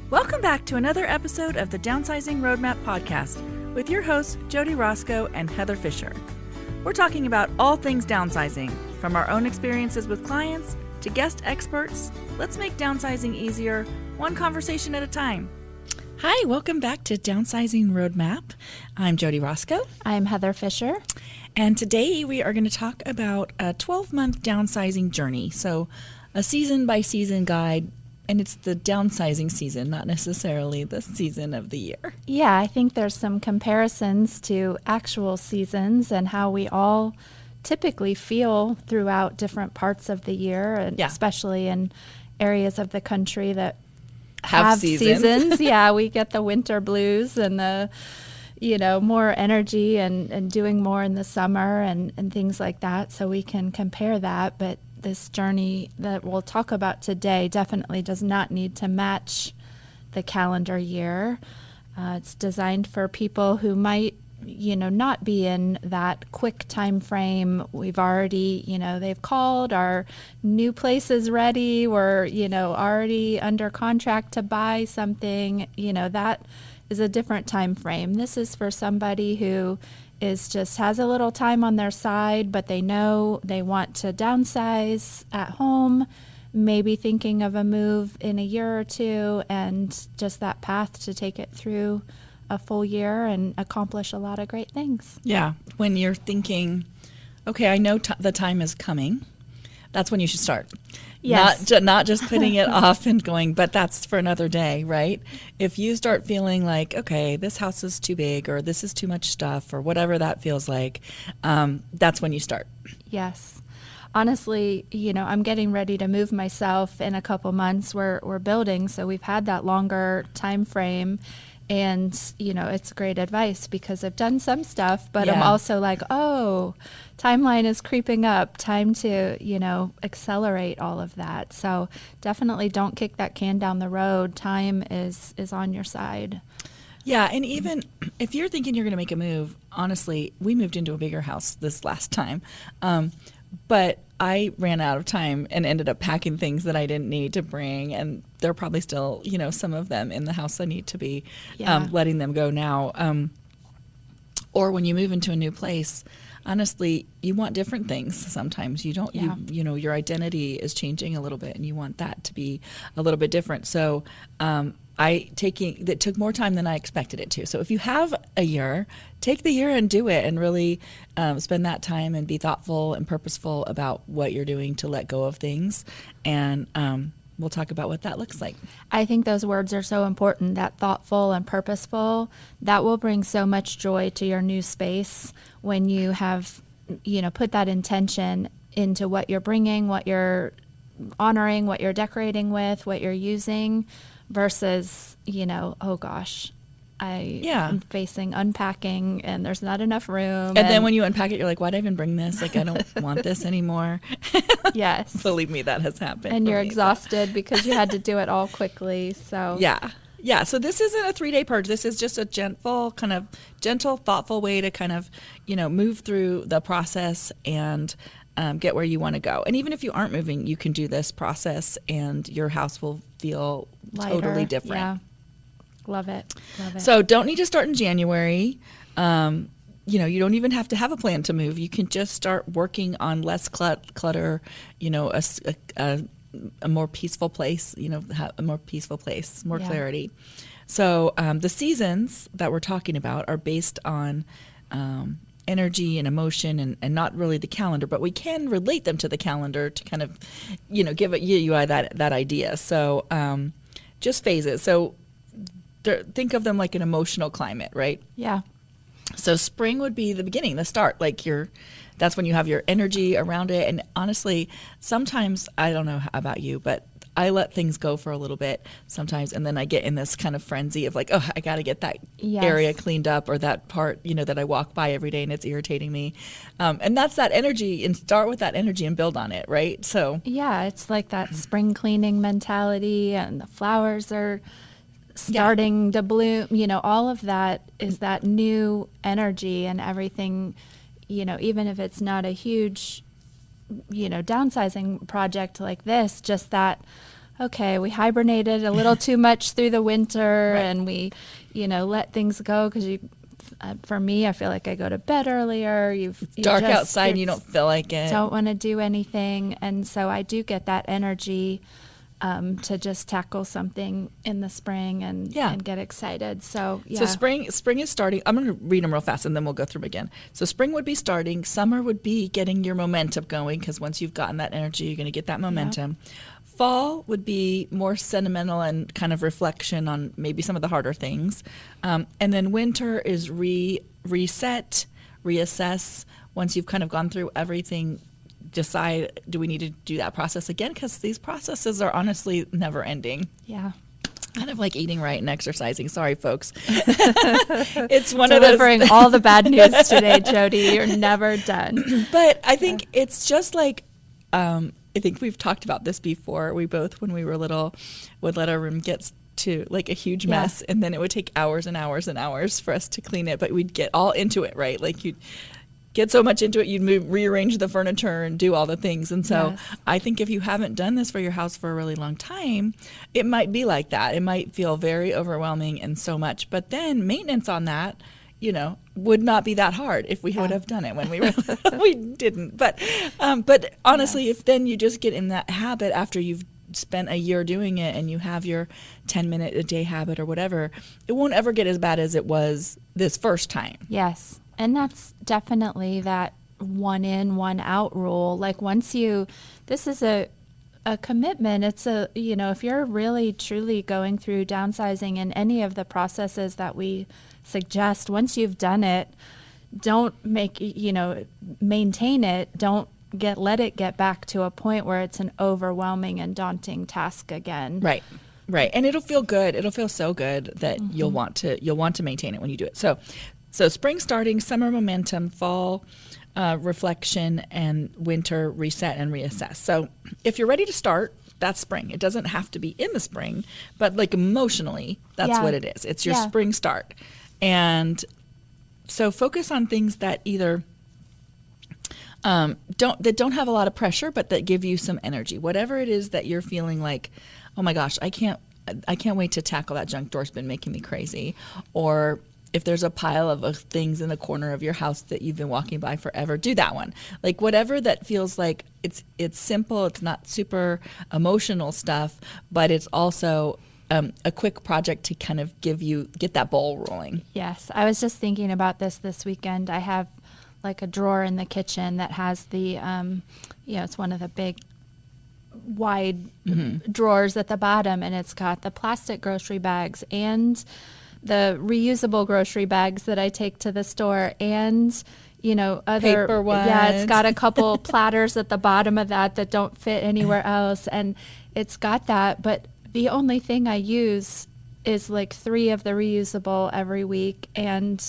Welcome back to another episode of the Downsizing Roadmap podcast with your hosts, Jody Roscoe and Heather Fisher. We're talking about all things downsizing, from our own experiences with clients to guest experts. Let's make downsizing easier, one conversation at a time. Hi, welcome back to Downsizing Roadmap. I'm Jody Roscoe. I'm Heather Fisher. And today we are going to talk about a 12-month downsizing journey. So a season-by-season guide. And it's the downsizing season, not necessarily the season of the year. Yeah, I think there's some comparisons to actual seasons and how we all typically feel throughout different parts of the year, and especially in areas of the country that have seasons. Yeah, we get the winter blues and the, more energy and doing more in the summer and things like that. So we can compare that, but this journey that we'll talk about today definitely does not need to match the calendar year. It's designed for people who might, not be in that quick time frame. We've already, they've called, our new place is ready, we're, already under contract to buy something, that is a different time frame. This is for somebody who has a little time on their side, but they know they want to downsize at home, maybe thinking of a move in a year or two, and just that path to take it through a full year and accomplish a lot of great things. Yeah, when you're thinking, okay, I know the time is coming, that's when you should start. Yes. Not just putting it off and going, but that's for another day, right? If you start feeling like, okay, this house is too big or this is too much stuff or whatever that feels like, that's when you start. Yes. Honestly, I'm getting ready to move myself in a couple months. We're building, so we've had that longer time frame. And, it's great advice because I've done some stuff, but I'm also like, timeline is creeping up, time to, accelerate all of that. So definitely don't kick that can down the road. Time is on your side. Yeah, and even if you're thinking you're going to make a move, honestly, we moved into a bigger house this last time. But I ran out of time and ended up packing things that I didn't need to bring. And there are probably still, some of them in the house I need to be letting them go now. Or when you move into a new place, honestly, you want different things sometimes. You don't, your identity is changing a little bit and you want that to be a little bit different. So that took more time than I expected it to. So if you have a year, take the year and do it and really spend that time and be thoughtful and purposeful about what you're doing to let go of things. And we'll talk about what that looks like. I think those words are so important, that thoughtful and purposeful. That will bring so much joy to your new space when you have, put that intention into what you're bringing, what you're honoring, what you're decorating with, what you're using. Versus, oh gosh, I'm facing unpacking and there's not enough room. And then when you unpack it, you're like, why'd I even bring this? Like, I don't want this anymore. Yes. Believe me, that has happened. And you're exhausted because you had to do it all quickly. So Yeah. So this isn't a 3-day purge. This is just a gentle, thoughtful way to kind of, move through the process and get where you want to go. And even if you aren't moving, you can do this process and your house will feel lighter, totally different. Yeah. Love it. So don't need to start in January. You don't even have to have a plan to move. You can just start working on less clutter, a more peaceful place, more clarity. So the seasons that we're talking about are based on energy and emotion and not really the calendar, but we can relate them to the calendar to kind of, give you that idea. So just phases. So think of them like an emotional climate, right? Yeah. So spring would be the beginning, the start. That's when you have your energy around it. And honestly, sometimes, I don't know about you, but I let things go for a little bit sometimes, and then I get in this kind of frenzy of like, I got to get that area cleaned up or that part, that I walk by every day and it's irritating me. And that's that energy, and start with that energy and build on it, right? So yeah, it's like that spring cleaning mentality, and the flowers are starting to bloom. All of that is that new energy, and everything, even if it's not a huge, downsizing project like this, just that okay, we hibernated a little too much through the winter, Right. and we, let things go because for me, I feel like I go to bed earlier. Dark outside and you don't feel like it. Don't want to do anything. And so I do get that energy to just tackle something in the spring and get excited. So, yeah. So spring is starting. I'm going to read them real fast and then we'll go through them again. So spring would be starting. Summer would be getting your momentum going because once you've gotten that energy, you're going to get that momentum. Yep. Fall would be more sentimental and kind of reflection on maybe some of the harder things. And then winter is reset, reassess. Once you've kind of gone through everything, decide, do we need to do that process again? Because these processes are honestly never ending. Yeah. Kind of like eating right and exercising. Sorry, folks. It's one delivering of those all the bad news today, Jody. You're never done. But I think it's just like, I think we've talked about this before. We both, when we were little, would let our room get to like a huge mess, and then it would take hours and hours and hours for us to clean it. But we'd get all into it, right? Like you'd get so much into it, you'd rearrange the furniture and do all the things. And so I think if you haven't done this for your house for a really long time, it might be like that. It might feel very overwhelming and so much. But then maintenance on that, would not be that hard if we would have done it when we were we didn't. But honestly, if then you just get in that habit after you've spent a year doing it and you have your 10-minute a day habit or whatever, it won't ever get as bad as it was this first time. Yes. And that's definitely that one in, one out rule. Like this is a commitment. It's if you're really truly going through downsizing and any of the processes that we suggest, once you've done it, don't maintain it. Don't let it get back to a point where it's an overwhelming and daunting task again. Right. And it'll feel good. It'll feel so good that you'll want to maintain it when you do it. So spring starting, summer momentum, fall reflection, and winter reset and reassess. So if you're ready to start, that's spring. It doesn't have to be in the spring, but like emotionally, that's what it is. It's your spring start. And so focus on things that either don't have a lot of pressure, but that give you some energy. Whatever it is that you're feeling like, oh my gosh, I can't wait to tackle that junk drawer's been making me crazy. Or if there's a pile of things in the corner of your house that you've been walking by forever, do that one. Like whatever that feels like it's simple, it's not super emotional stuff, but it's also a quick project to kind of get that ball rolling. Yes. I was just thinking about this weekend. I have like a drawer in the kitchen that has the, it's one of the big wide drawers at the bottom, and it's got the plastic grocery bags and the reusable grocery bags that I take to the store and, other paper ones. Yeah, it's got a couple platters at the bottom of that don't fit anywhere else. And it's got that, but the only thing I use is like 3 of the reusable every week, and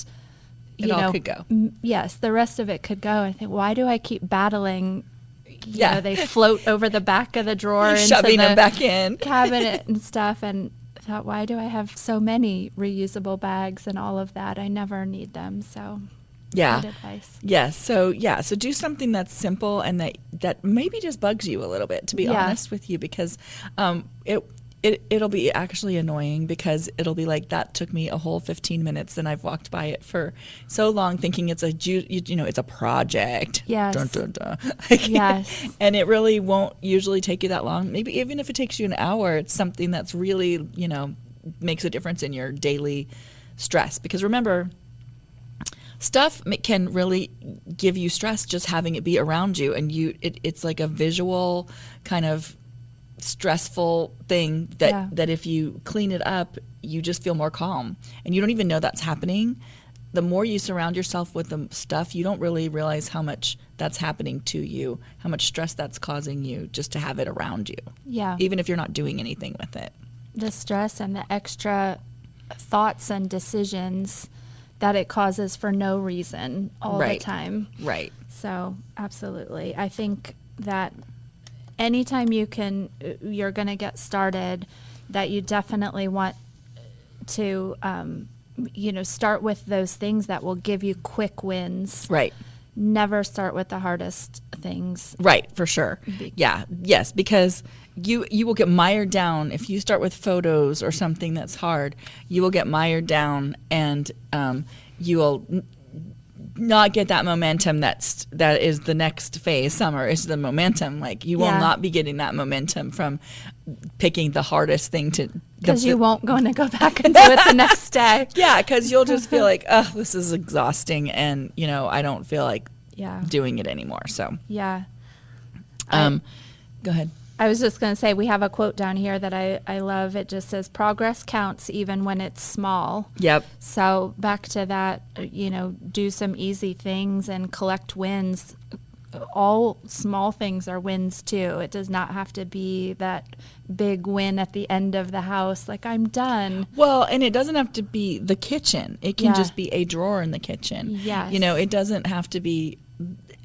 it all could go. Yes, the rest of it could go. I think, why do I keep battling? They float over the back of the drawer, shoving them back in cabinet and stuff. And I thought, why do I have so many reusable bags and all of that? I never need them. So good advice. Yes. So do something that's simple and that maybe just bugs you a little bit, to be honest with you, because it'll be actually annoying, because it'll be like, that took me a whole 15 minutes and I've walked by it for so long thinking it's it's a project. Yes. Dun, dun, dun. Yes. And it really won't usually take you that long. Maybe even if it takes you an hour, it's something that's really, makes a difference in your daily stress. Because remember, stuff can really give you stress just having it be around you, and it's like a visual kind of stressful thing that if you clean it up, you just feel more calm, and you don't even know that's happening. The more you surround yourself with the stuff, you don't really realize how much that's happening to you, how much stress that's causing you just to have it around you. Yeah. Even if you're not doing anything with it. The stress and the extra thoughts and decisions that it causes for no reason all the time. Right. So absolutely. I think that anytime you're going to get started, that you definitely want to, start with those things that will give you quick wins. Right. Never start with the hardest things. Right, for sure. Yeah, yes, because you will get mired down if you start with photos or something that's hard. You will get mired down, and you will not get that momentum. That is the next phase. Summer is the momentum. Like you will not be getting that momentum from picking the hardest thing to, because you won't going to go back and do it the next day. Yeah, because you'll just feel like, oh, this is exhausting, and I don't feel like doing it anymore. So go ahead. I was just going to say, we have a quote down here that I love. It just says, progress counts even when it's small. Yep. So back to that, do some easy things and collect wins. All small things are wins too. It does not have to be that big win at the end of the house, like I'm done. Well, and it doesn't have to be the kitchen. It can just be a drawer in the kitchen. Yes. It doesn't have to be.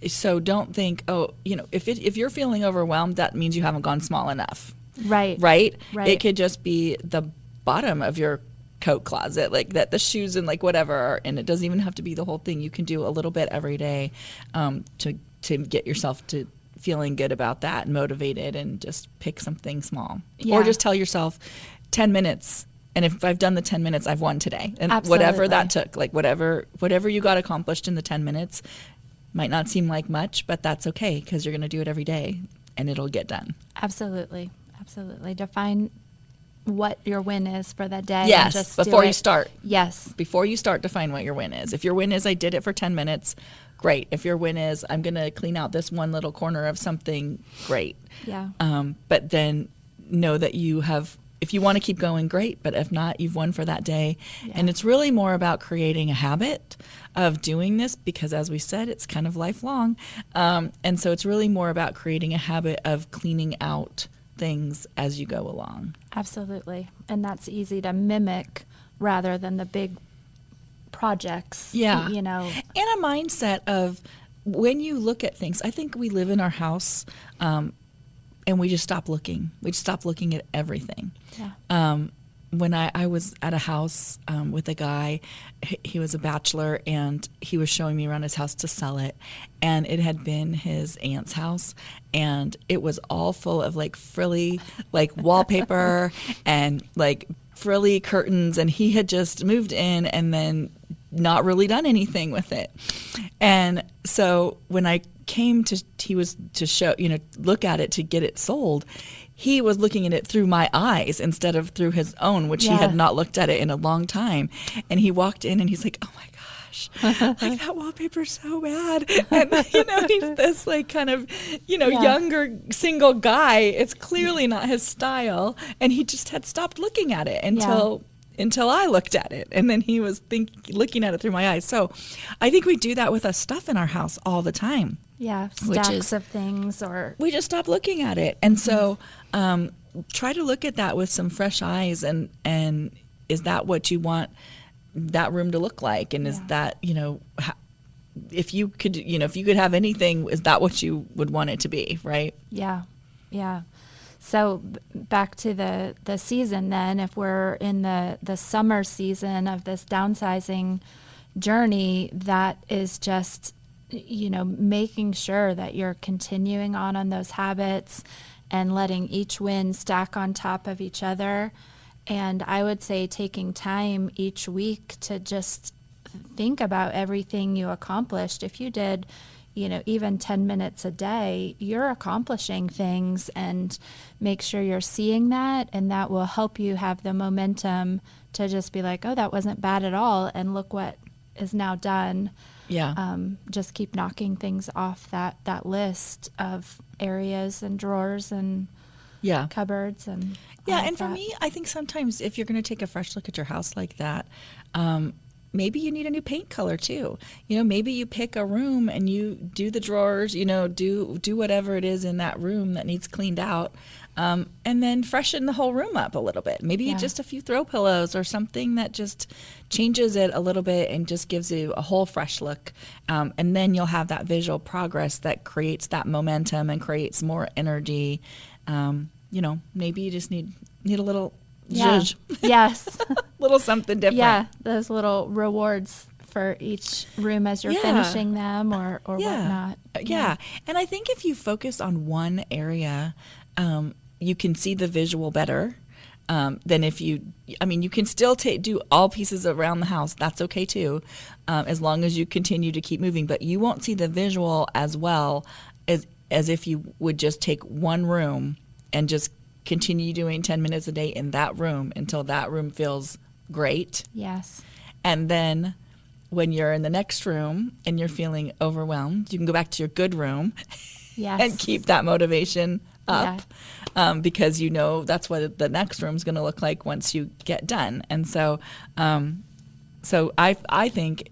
So don't think, if you're feeling overwhelmed, that means you haven't gone small enough. Right. Right? It could just be the bottom of your coat closet, like that the shoes and like whatever, and it doesn't even have to be the whole thing. You can do a little bit every day to get yourself to feeling good about that and motivated, and just pick something small. Yeah. Or just tell yourself 10 minutes. And if I've done the 10 minutes, I've won today. And Absolutely. whatever that took, like whatever you got accomplished in the 10 minutes, might not seem like much, but that's okay, because you're going to do it every day and it'll get done. Absolutely. Define what your win is for that day. Yes, and just before you start. Yes. Before you start, define what your win is. If your win is I did it for 10 minutes, great. If your win is I'm going to clean out this one little corner of something, great. Yeah. But then know that you have, if you want to keep going, great. But if not, you've won for that day. Yeah. And it's really more about creating a habit of doing this, because as we said, it's kind of lifelong. And so it's really more about creating a habit of cleaning out things as you go along. Absolutely. And that's easy to mimic rather than the big projects. Yeah. And a mindset of when you look at things, I think we live in our house and we just stop looking. We just stop looking at everything. Yeah. When I was at a house with a guy, he was a bachelor, and he was showing me around his house to sell it. And it had been his aunt's house, and it was all full of like frilly like wallpaper and like frilly curtains. And he had just moved in and then not really done anything with it. And so when I came to show, look at it to get it sold, he was looking at it through my eyes instead of through his own, which he had not looked at it in a long time. And he walked in and he's like, oh my gosh, like that wallpaper's so bad. And, he's this like kind of, younger single guy. It's clearly not his style. And he just had stopped looking at it until I looked at it. And then he was looking at it through my eyes. So I think we do that with us stuff in our house all the time. Yeah, stacks of things, or we just stop looking at it. And so try to look at that with some fresh eyes, and is that what you want that room to look like? And is that, if you could have anything, is that what you would want it to be, right? Yeah. So back to the season then, if we're in the summer season of this downsizing journey, that is just, making sure that you're continuing on those habits and letting each win stack on top of each other. And I would say taking time each week to just think about everything you accomplished. If you did, even 10 minutes a day, you're accomplishing things, and make sure you're seeing that, and that will help you have the momentum to just be like, oh, that wasn't bad at all, and look what is now done. Yeah. Just keep knocking things off that list of areas and drawers and cupboards and and for me, I think sometimes if you're going to take a fresh look at your house like that, maybe you need a new paint color too. Maybe you pick a room and you do the drawers, do whatever it is in that room that needs cleaned out, and then freshen the whole room up a little bit. Maybe just a few throw pillows or something that just changes it a little bit and just gives you a whole fresh look. And then you'll have that visual progress that creates that momentum and creates more energy. Maybe you just need a little zhuzh. Yes. Little something different. Yeah, those little rewards for each room as you're finishing them or whatnot. Yeah. And I think if you focus on one area, you can see the visual better than if you can still do all pieces around the house. That's okay too, as long as you continue to keep moving. But you won't see the visual as well as if you would just take one room and just continue doing 10 minutes a day in that room until that room feels great. Yes. And then when you're in the next room and you're feeling overwhelmed, you can go back to your good room and keep that motivation up, because you know that's what the next room is going to look like once you get done. And so I think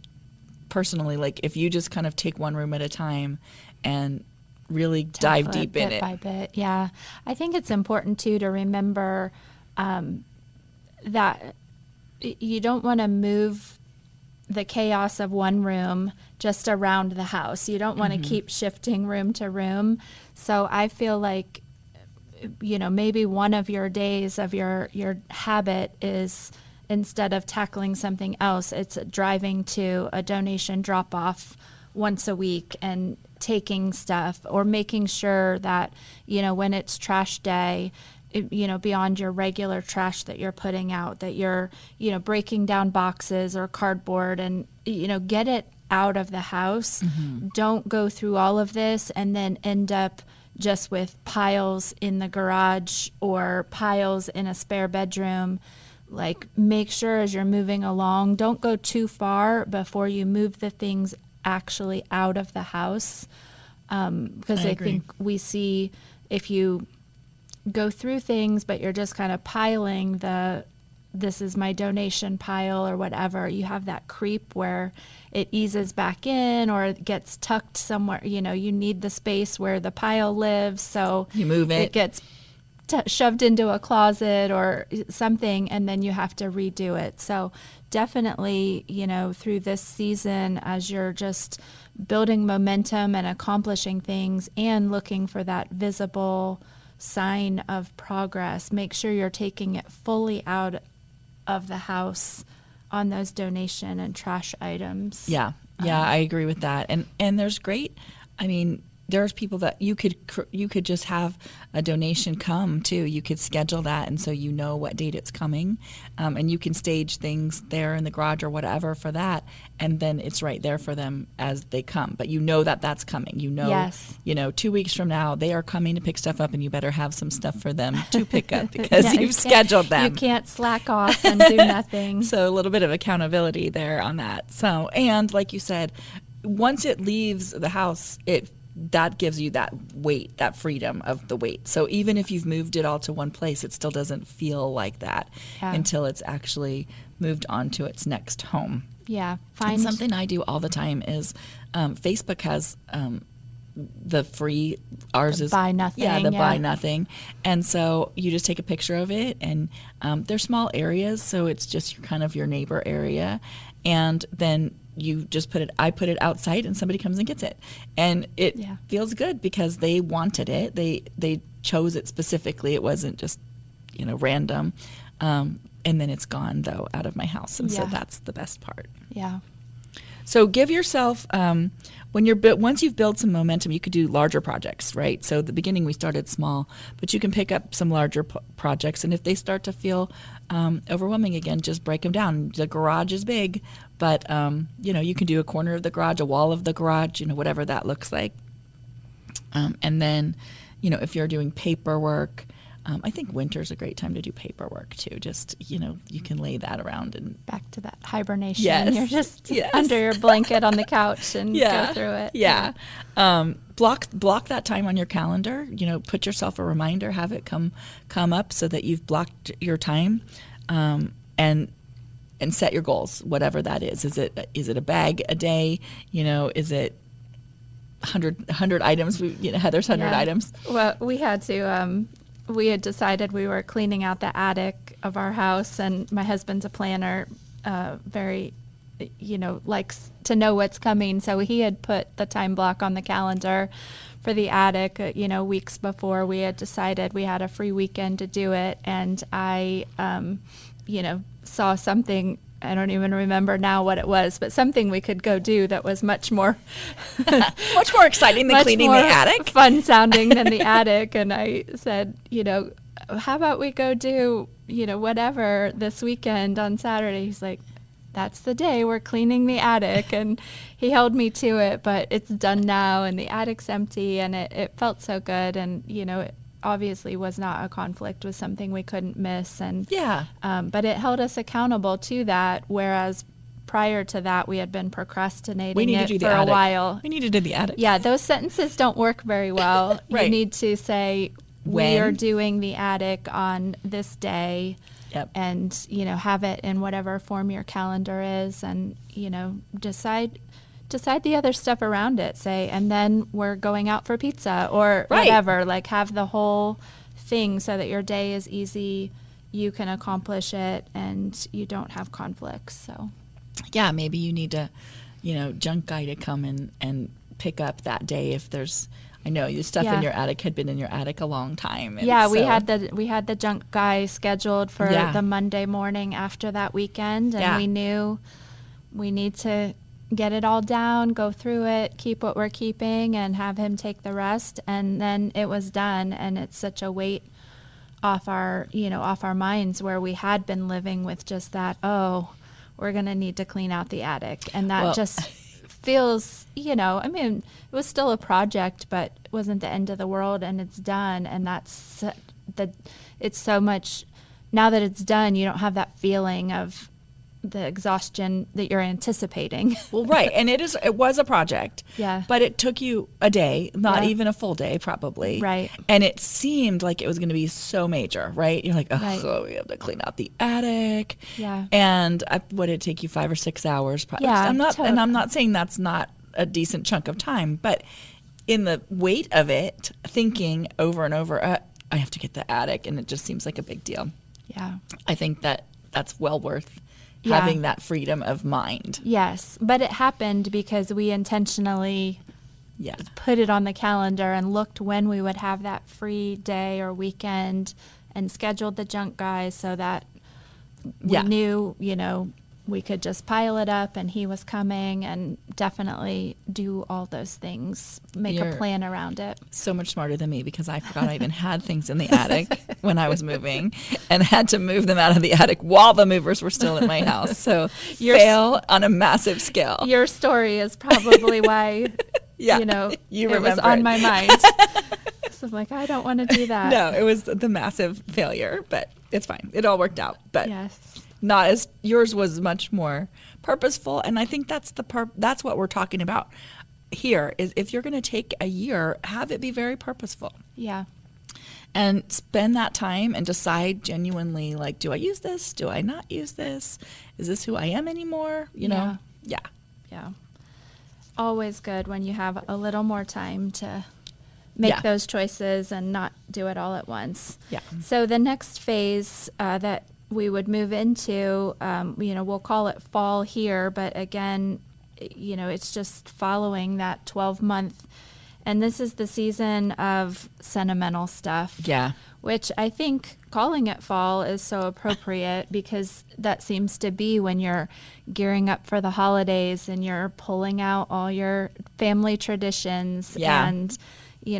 personally, like if you just kind of take one room at a time and really dive deep in it. Bit by bit, yeah. I think it's important too to remember that you don't want to move the chaos of one room just around the house. You don't want to keep shifting room to room. So I feel like, maybe one of your days of your habit is, instead of tackling something else, it's driving to a donation drop-off once a week and taking stuff, or making sure that, when it's trash day, beyond your regular trash that you're putting out, that you're, breaking down boxes or cardboard and, get it out of the house. Don't go through all of this and then end up just with piles in the garage or piles in a spare bedroom. Like, make sure as you're moving along, don't go too far before you move the things actually out of the house. Because I think we see, if you go through things but you're just kind of piling this is my donation pile or whatever, you have that creep where it eases back in or it gets tucked somewhere. You need the space where the pile lives, so you move it gets shoved into a closet or something, and then you have to redo it. So definitely, through this season, as you're just building momentum and accomplishing things and looking for that visible sign of progress, make sure you're taking it fully out of the house on those donation and trash items. Yeah, I agree with that. And there's there's people that you could just have a donation come too. You could schedule that, and so you know what date it's coming, and you can stage things there in the garage or whatever for that, and then it's right there for them as they come. But that's coming. 2 weeks from now they are coming to pick stuff up, and you better have some stuff for them to pick up because you've scheduled them. You can't slack off and do nothing. So a little bit of accountability there on that. So, and like you said, once it leaves the house, that gives you that weight, that freedom of the weight. So even if you've moved it all to one place, it still doesn't feel like that until it's actually moved on to its next home. Yeah. And something I do all the time is Facebook has the free, ours is buy nothing. Buy nothing. And so you just take a picture of it, and they're small areas, so it's just kind of your neighbor area. And then you just I put it outside and somebody comes and gets it. And it feels good because they wanted it. They chose it specifically. It wasn't just, random. And then it's gone though out of my house. And so that's the best part. Yeah. So give yourself, once you've built some momentum, you could do larger projects, right? So at the beginning we started small, but you can pick up some larger projects. And if they start to feel overwhelming again, just break them down. The garage is big, but you can do a corner of the garage, a wall of the garage, whatever that looks like. And then, if you're doing paperwork, I think winter's a great time to do paperwork too. Just, you can lay that around and back to that hibernation. Yes. You're just under your blanket on the couch and go through it. Yeah. Block that time on your calendar. Put yourself a reminder, have it come up so that you've blocked your time, and set your goals, whatever that is. Is it a bag a day? Is it 100 items? Heather's 100 items. Well, we had decided we were cleaning out the attic of our house, and my husband's a planner, very, likes to know what's coming. So he had put the time block on the calendar for the attic, weeks before we had decided we had a free weekend to do it. And I, saw something I don't even remember now what it was, but something we could go do that was much more much more exciting than cleaning the attic. Fun sounding than the attic. And I said, how about we go do, whatever this weekend on Saturday? He's like, that's the day we're cleaning the attic. And he held me to it, but it's done now and the attic's empty, and it felt so good. And, it obviously was not a conflict, was something we couldn't miss. And but it held us accountable to that, whereas prior to that we had been procrastinating it for a while. We need to do the attic. Yeah, those sentences don't work very well. Right. You need to say, we are doing the attic on this day. Yep. And, have it in whatever form your calendar is, and, decide the other stuff around it. Say, and then we're going out for pizza or whatever. Like, have the whole thing so that your day is easy, you can accomplish it, and you don't have conflicts. So, yeah, maybe you need to, junk guy to come in and pick up that day if there's. I know your stuff in your attic had been in your attic a long time. Yeah, we had the junk guy scheduled for the Monday morning after that weekend, and we knew we need to get it all down, go through it, keep what we're keeping, and have him take the rest. And then it was done, and it's such a weight off our minds, where we had been living with just that. Oh, we're gonna need to clean out the attic, and that just feels, it was still a project, but it wasn't the end of the world, and it's done. And it's so much, now that it's done, you don't have that feeling of the exhaustion that you're anticipating. Well, right. And it was a project. Yeah. But it took you a day, not even a full day, probably. Right. And it seemed like it was going to be so major, right? You're like, oh, we have to clean out the attic. Yeah. And would it take you 5 or 6 hours? Yeah. And I'm not saying that's not a decent chunk of time, but in the weight of it, thinking over and over, I have to get the attic, and it just seems like a big deal. Yeah. I think that's well worth having that freedom of mind. Yes, but it happened because we intentionally put it on the calendar and looked when we would have that free day or weekend, and scheduled the junk guys so that we knew, we could just pile it up, and he was coming, and definitely do all those things, make a plan around it. So much smarter than me, because I forgot I even had things in the attic when I was moving, and had to move them out of the attic while the movers were still in my house. So fail on a massive scale. Your story is probably why, it was on my mind. So I'm like, I don't want to do that. No, it was the massive failure, but it's fine. It all worked out. But yes. Not as yours was much more purposeful, and I think that's that's what we're talking about here. Is if you're going to take a year, have it be very purposeful. Yeah. And spend that time and decide genuinely, like, do I use this? Do I not use this? Is this who I am anymore? Yeah. Always good when you have a little more time to make those choices and not do it all at once. Yeah. So the next phase that we would move into, we'll call it fall here, but again, it's just following that 12-month. And this is the season of sentimental stuff. Yeah. Which I think calling it fall is so appropriate, because that seems to be when you're gearing up for the holidays and you're pulling out all your family traditions. Yeah. And,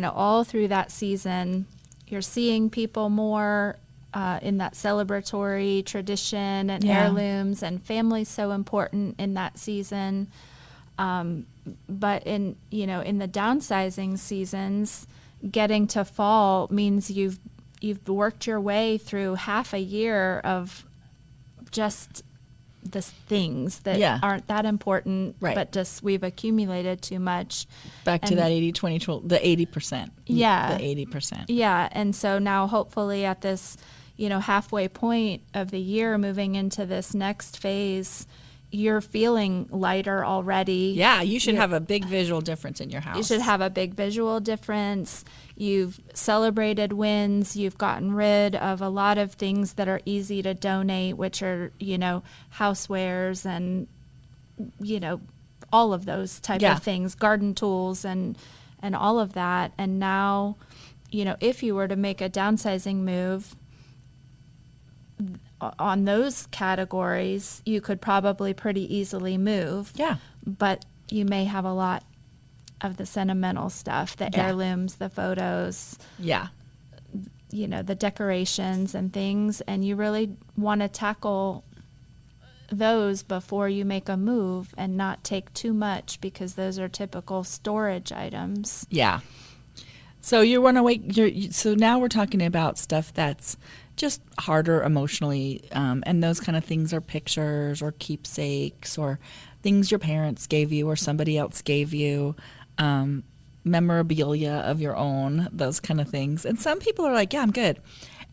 all through that season, you're seeing people more in that celebratory tradition and heirlooms, and family's so important in that season. But in the downsizing seasons, getting to fall means you've worked your way through half a year of just the things that aren't that important, but just we've accumulated too much. Back to that 80-20, the 80%. Yeah. The 80%. Yeah. And so now hopefully at this, halfway point of the year, moving into this next phase, you're feeling lighter already. Yeah, you should have a big visual difference in your house. You should have a big visual difference. You've celebrated wins. You've gotten rid of a lot of things that are easy to donate, which are, housewares and, all of those type of things, garden tools and all of that. And now, if you were to make a downsizing move, on those categories, you could probably pretty easily move. Yeah. But you may have a lot of the sentimental stuff, the heirlooms, the photos. Yeah. The decorations and things, and you really want to tackle those before you make a move and not take too much, because those are typical storage items. Yeah. So you want to wait. So now we're talking about stuff that's just harder emotionally, and those kind of things are pictures or keepsakes or things your parents gave you or somebody else gave you. Memorabilia of your own, those kind of things. And some people are like, yeah, I'm good.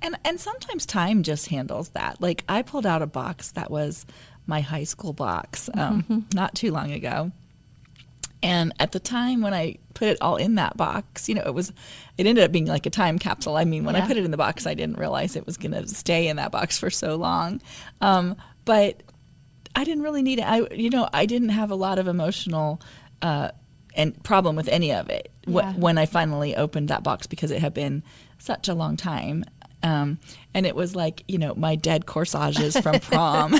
And sometimes time just handles that. Like, I pulled out a box that was my high school box not too long ago. And at the time when I put it all in that box, it ended up being like a time capsule. I mean, when I put it in the box, I didn't realize it was going to stay in that box for so long. But I didn't really need it. I didn't have a lot of emotional and problem with any of it when I finally opened that box, because it had been such a long time. And it was like, my dead corsages from prom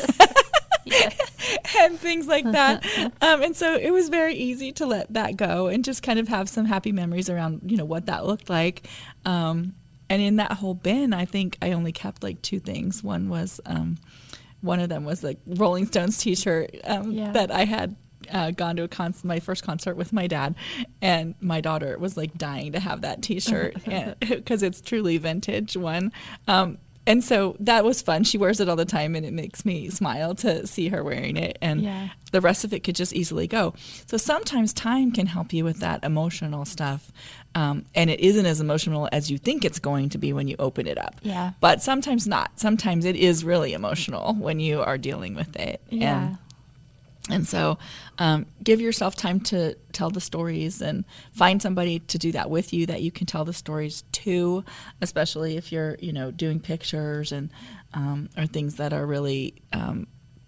and things like that. And so it was very easy to let that go and just kind of have some happy memories around, what that looked like. And in that whole bin, I think I only kept like two things. One of them was the Rolling Stones t-shirt that I had gone to my first concert with my dad, and my daughter was like dying to have that t-shirt because it's truly vintage one. And so that was fun. She wears it all the time, and it makes me smile to see her wearing it. And the rest of it could just easily go. So sometimes time can help you with that emotional stuff. And it isn't as emotional as you think it's going to be when you open it up. Yeah. But sometimes not. Sometimes it is really emotional when you are dealing with it. Yeah. And so give yourself time to tell the stories, and find somebody to do that with you that you can tell the stories to, especially if you're, doing pictures and or things that are really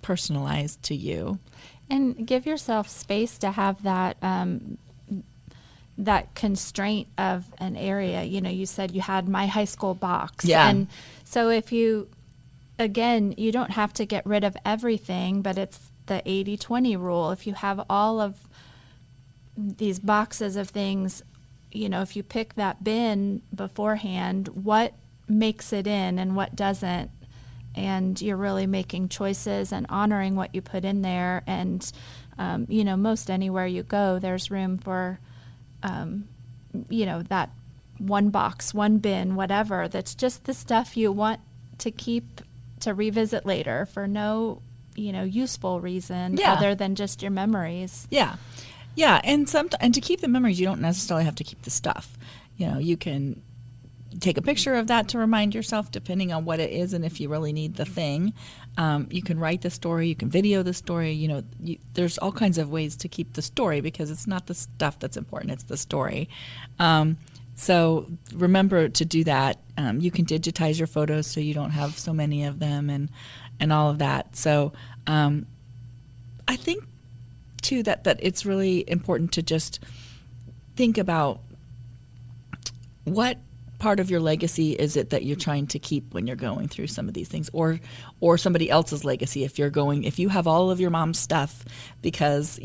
personalized to you. And give yourself space to have that that constraint of an area. You said you had my high school box. Yeah. And so if you don't have to get rid of everything, but it's the 80-20 rule. If you have all of these boxes of things, if you pick that bin beforehand, what makes it in and what doesn't, and you're really making choices and honoring what you put in there. And, most anywhere you go, there's room for, that one box, one bin, whatever, that's just the stuff you want to keep to revisit later for no useful reason other than just your memories. Yeah. And to keep the memories, you don't necessarily have to keep the stuff. You can take a picture of that to remind yourself, depending on what it is and if you really need the thing. You can write the story, you can video the story. There's all kinds of ways to keep the story, because it's not the stuff that's important, it's the story. So remember to do that. You can digitize your photos so you don't have so many of them, and all of that. So I think, too, that it's really important to just think about what part of your legacy is it that you're trying to keep when you're going through some of these things, or somebody else's legacy. If you have all of your mom's stuff because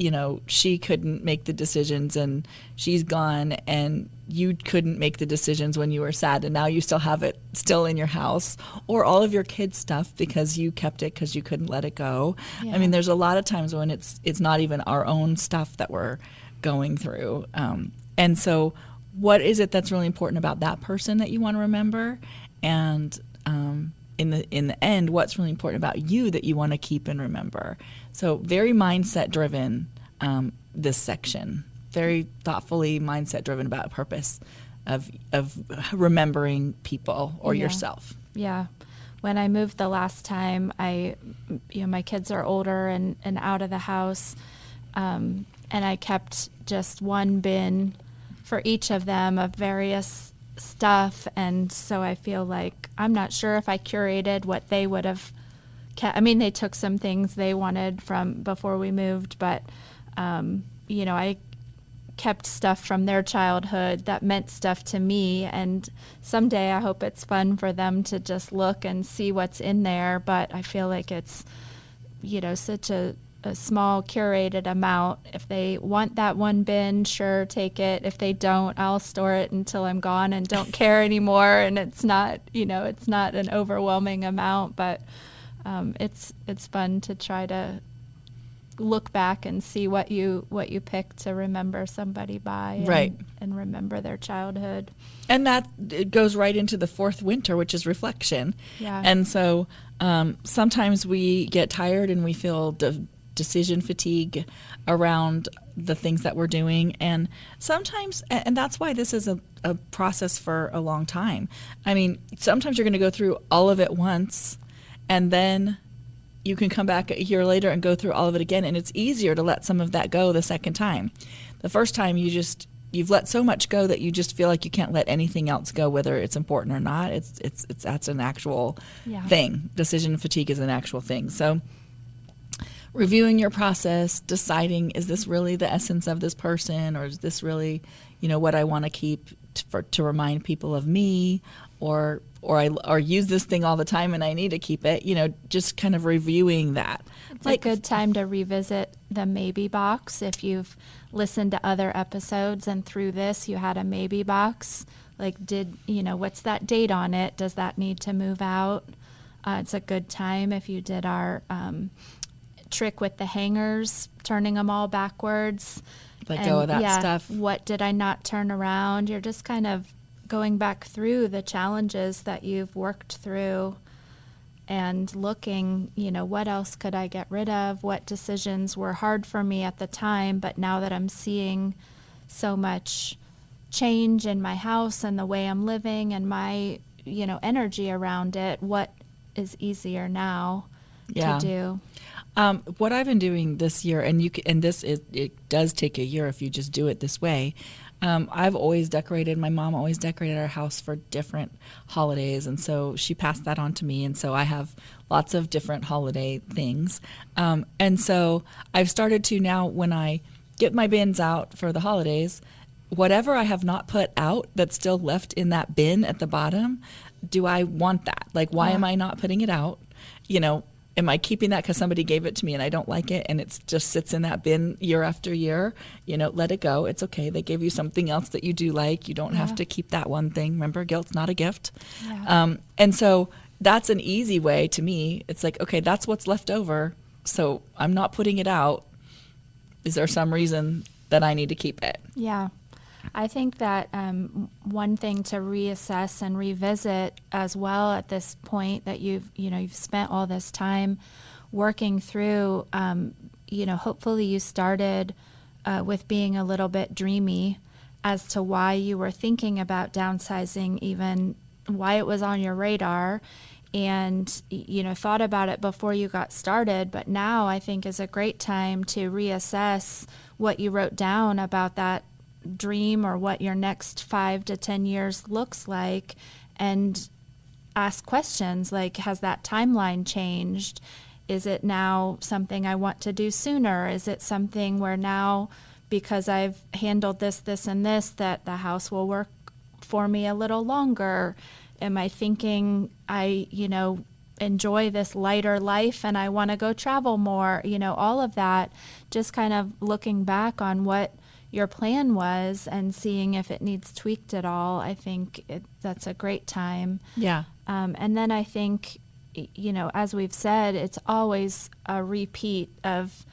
she couldn't make the decisions and she's gone, and you couldn't make the decisions when you were sad, and now you still have it still in your house, or all of your kids' stuff because you kept it because you couldn't let it go. Yeah. I mean, there's a lot of times when it's not even our own stuff that we're going through, and so what is it that's really important about that person that you want to remember? And in the end, what's really important about you that you want to keep and remember? So very mindset driven, this section. Very thoughtfully mindset driven about purpose of remembering people or yourself. Yeah. When I moved the last time, my kids are older and out of the house, and I kept just one bin for each of them of various stuff. And so I feel like I'm not sure if I curated what they would have kept. I mean, they took some things they wanted from before we moved, but, I kept stuff from their childhood that meant stuff to me. And someday I hope it's fun for them to just look and see what's in there. But I feel like it's, such a small curated amount. If they want that one bin, sure, take it. If they don't, I'll store it until I'm gone and don't care anymore. And it's not, it's not an overwhelming amount, but it's fun to try to look back and see what you picked to remember somebody by, and remember their childhood. And that it goes right into the fourth winter, which is reflection. Yeah. And so sometimes we get tired and we feel decision fatigue around the things that we're doing, and sometimes, and that's why this is a process for a long time. I mean, sometimes you're going to go through all of it once, and then you can come back a year later and go through all of it again, and it's easier to let some of that go the second time. The first time you've let so much go that you just feel like you can't let anything else go, whether it's important or not. It's that's an actual thing. Decision fatigue is an actual thing. So reviewing your process, deciding, is this really the essence of this person, or is this really, what I want to keep to remind people of me, or use this thing all the time and I need to keep it, just kind of reviewing that. It's a good time to revisit the maybe box. If you've listened to other episodes and through this you had a maybe box, like what's that date on it? Does that need to move out? It's a good time if you did our trick with the hangers, turning them all backwards. Let go of that stuff. What did I not turn around? You're just kind of going back through the challenges that you've worked through and looking, what else could I get rid of? What decisions were hard for me at the time, but now that I'm seeing so much change in my house and the way I'm living and my, energy around it, what is easier now to do? What I've been doing this year, it does take a year if you just do it this way. I've always decorated. My mom always decorated our house for different holidays, and so she passed that on to me. And so I have lots of different holiday things. And so I've started to now, when I get my bins out for the holidays, whatever I have not put out that's still left in that bin at the bottom, do I want that? Like, why am I not putting it out? Am I keeping that because somebody gave it to me and I don't like it and it just sits in that bin year after year? Let it go. It's okay. They gave you something else that you do like. You don't have to keep that one thing. Remember, guilt's not a gift. Yeah. And so that's an easy way to me. It's like, okay, that's what's left over. So I'm not putting it out. Is there some reason that I need to keep it? Yeah. I think that one thing to reassess and revisit as well at this point that you've spent all this time working through, hopefully you started with being a little bit dreamy as to why you were thinking about downsizing, even why it was on your radar, and thought about it before you got started. But now I think is a great time to reassess what you wrote down about that dream or what your next 5 to 10 years looks like, and ask questions like, has that timeline changed? Is it now something I want to do sooner? Is it something where now, because I've handled this, and this, that the house will work for me a little longer? Am I thinking I, enjoy this lighter life and I want to go travel more? All of that, just kind of looking back on what your plan was and seeing if it needs tweaked at all. I think that's a great time. Yeah. And then I think, as we've said, it's always a repeat of,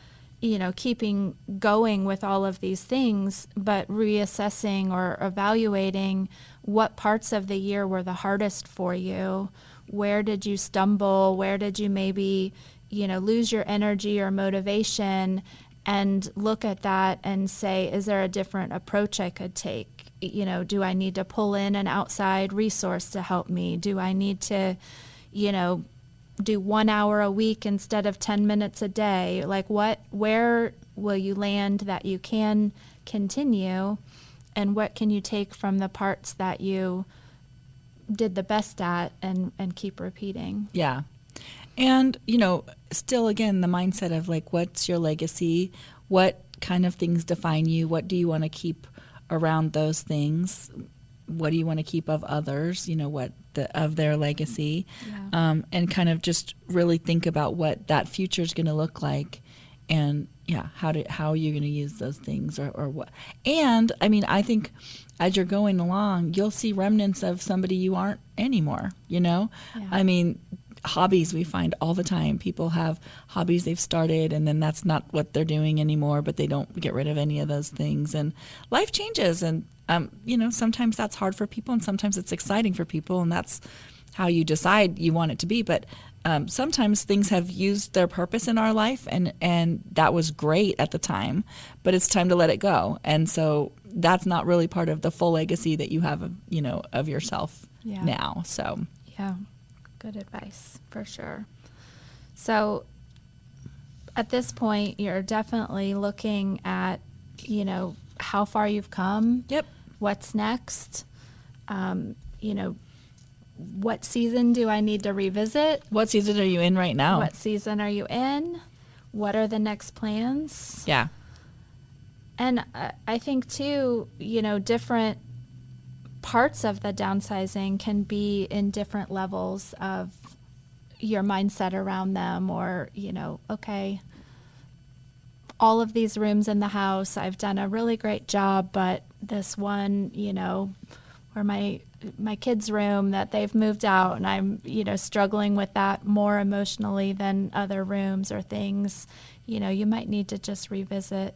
keeping going with all of these things, but reassessing or evaluating what parts of the year were the hardest for you. Where did you stumble? Where did you maybe, lose your energy or motivation? And look at that and say, is there a different approach I could take? Do I need to pull in an outside resource to help me? Do I need to, do 1 hour a week instead of 10 minutes a day? Like where will you land that you can continue? And what can you take from the parts that you did the best at and keep repeating? Yeah. And, still, again, the mindset of like, what's your legacy? What kind of things define you? What do you want to keep around those things? What do you want to keep of others? Of their legacy, and kind of just really think about what that future is going to look like, and how are you going to use those things, or what? And I mean, I think as you're going along, you'll see remnants of somebody you aren't anymore. I mean, hobbies we find all the time. People have hobbies they've started, and then that's not what they're doing anymore, but they don't get rid of any of those things. And life changes, and sometimes that's hard for people, and sometimes it's exciting for people, and that's how you decide you want it to be. But sometimes things have used their purpose in our life, and that was great at the time, but it's time to let it go. And so that's not really part of the full legacy that you have of yourself now. So yeah, good advice for sure. So at this point, you're definitely looking at how far you've come. Yep. What's next? What season do I need to revisit? What season are you in right now? What season are you in? What are the next plans? Yeah. And I think too, different parts of the downsizing can be in different levels of your mindset around them, or, okay, all of these rooms in the house, I've done a really great job, but this one, or my kids' room that they've moved out, and I'm, struggling with that more emotionally than other rooms or things, you might need to just revisit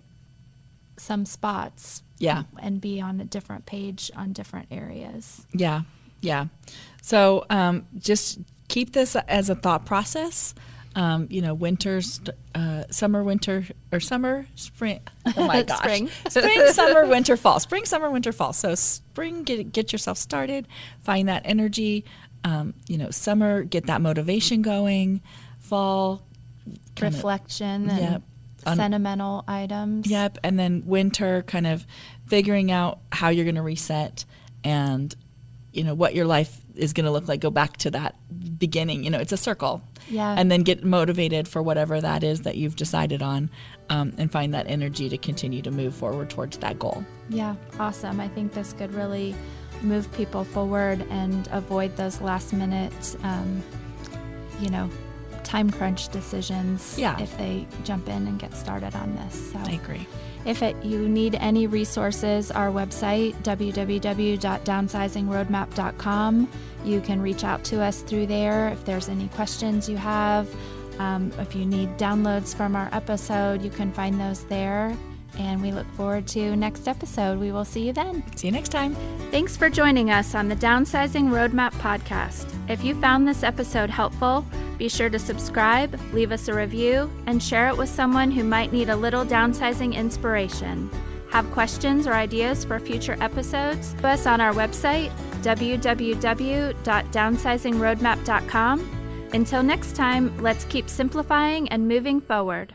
some spots. Yeah. And be on a different page on different areas. Yeah. Yeah. So just keep this as a thought process. Summer, winter, or summer, spring. Oh my gosh. Spring. Spring, summer, winter, fall. Spring, summer, winter, fall. So spring, get yourself started, find that energy. Summer, get that motivation going. Fall, reflection and sentimental items. Yep. And then winter, kind of figuring out how you're going to reset, and what your life is going to look like. Go back to that beginning. It's a circle. Yeah. And then get motivated for whatever that is that you've decided on, and find that energy to continue to move forward towards that goal. Yeah. Awesome. I think this could really move people forward and avoid those last minute, time crunch decisions. Yeah. If they jump in and get started on this. So I agree. If you need any resources, our website, www.downsizingroadmap.com. You can reach out to us through there if there's any questions you have. If you need downloads from our episode, you can find those there. And we look forward to next episode. We will see you then. See you next time. Thanks for joining us on the Downsizing Roadmap podcast. If you found this episode helpful, be sure to subscribe, leave us a review, and share it with someone who might need a little downsizing inspiration. Have questions or ideas for future episodes? Visit us on our website, www.downsizingroadmap.com. Until next time, let's keep simplifying and moving forward.